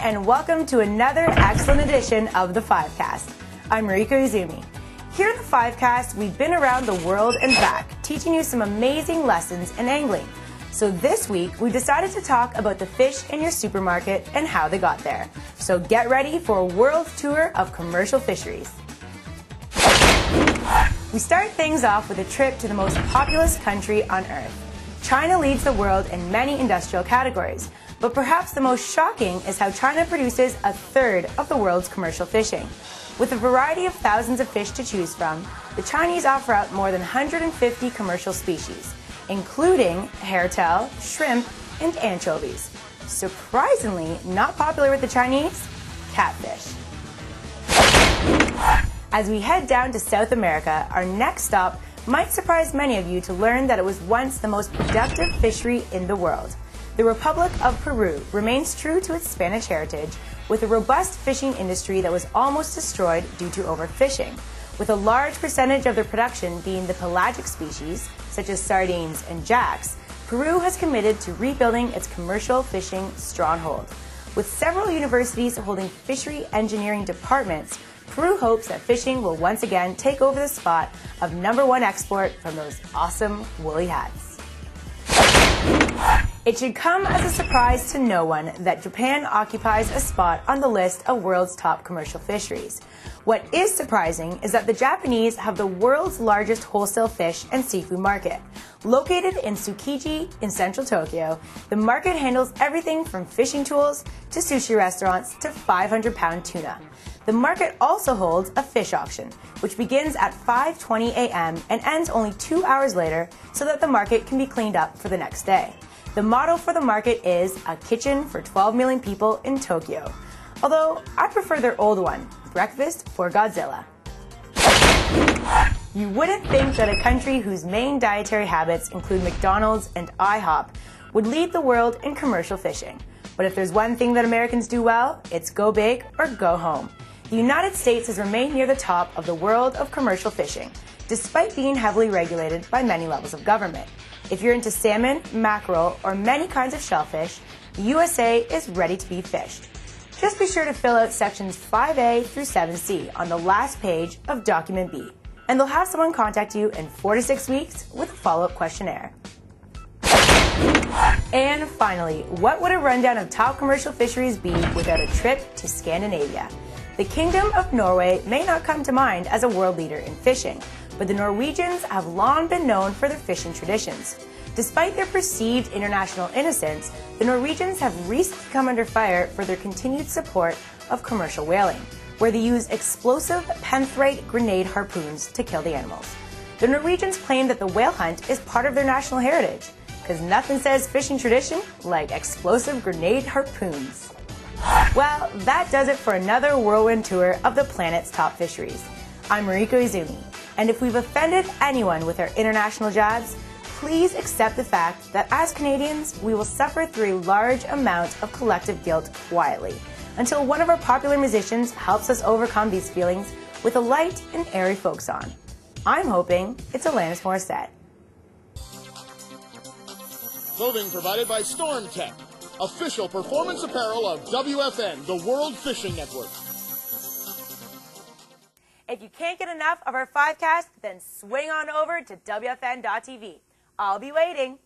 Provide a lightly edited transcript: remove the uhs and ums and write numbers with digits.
and welcome to another excellent edition of the 5CAST. I'm Mariko Izumi. Here in the 5CAST, we've been around the world and back, teaching you some amazing lessons in angling. So this week, we decided to talk about the fish in your supermarket and how they got there. So get ready for a world tour of commercial fisheries. We start things off with a trip to the most populous country on Earth. China leads the world in many industrial categories, but perhaps the most shocking is how China produces a third of the world's commercial fishing. With a variety of thousands of fish to choose from, the Chinese offer out more than 150 commercial species, including hairtail, shrimp, and anchovies. Surprisingly, not popular with the Chinese, catfish. As we head down to South America, our next stop might surprise many of you to learn that it was once the most productive fishery in the world. The Republic of Peru remains true to its Spanish heritage, with a robust fishing industry that was almost destroyed due to overfishing. With a large percentage of their production being the pelagic species, such as sardines and jacks, Peru has committed to rebuilding its commercial fishing stronghold. With several universities holding fishery engineering departments, Peru hopes that fishing will once again take over the spot of #1 export from those awesome woolly hats. It should come as a surprise to no one that Japan occupies a spot on the list of world's top commercial fisheries. What is surprising is that the Japanese have the world's largest wholesale fish and seafood market. Located in Tsukiji in central Tokyo, the market handles everything from fishing tools to sushi restaurants to 500-pound tuna. The market also holds a fish auction, which begins at 5:20 a.m. and ends only 2 hours later so that the market can be cleaned up for the next day. The motto for the market is a kitchen for 12 million people in Tokyo. Although I prefer their old one, breakfast for Godzilla. You wouldn't think that a country whose main dietary habits include McDonald's and IHOP would lead the world in commercial fishing. But if there's one thing that Americans do well, it's go big or go home. The United States has remained near the top of the world of commercial fishing, despite being heavily regulated by many levels of government. If you're into salmon, mackerel, or many kinds of shellfish, the USA is ready to be fished. Just be sure to fill out sections 5A through 7C on the last page of Document B, and they'll have someone contact you in 4 to 6 weeks with a follow-up questionnaire. And finally, what would a rundown of top commercial fisheries be without a trip to Scandinavia? The Kingdom of Norway may not come to mind as a world leader in fishing, but the Norwegians have long been known for their fishing traditions. Despite their perceived international innocence, the Norwegians have recently come under fire for their continued support of commercial whaling, where they use explosive penthrite grenade harpoons to kill the animals. The Norwegians claim that the whale hunt is part of their national heritage, because nothing says fishing tradition like explosive grenade harpoons. Well, that does it for another whirlwind tour of the planet's top fisheries. I'm Mariko Izumi, and if we've offended anyone with our international jabs, please accept the fact that as Canadians, we will suffer through a large amount of collective guilt quietly, until one of our popular musicians helps us overcome these feelings with a light and airy folk song. I'm hoping it's Alanis Morissette. Clothing provided by Storm Tech, official performance apparel of WFN, the World Fishing Network. If you can't get enough of our 5CAST, then swing on over to WFN.tv. I'll be waiting.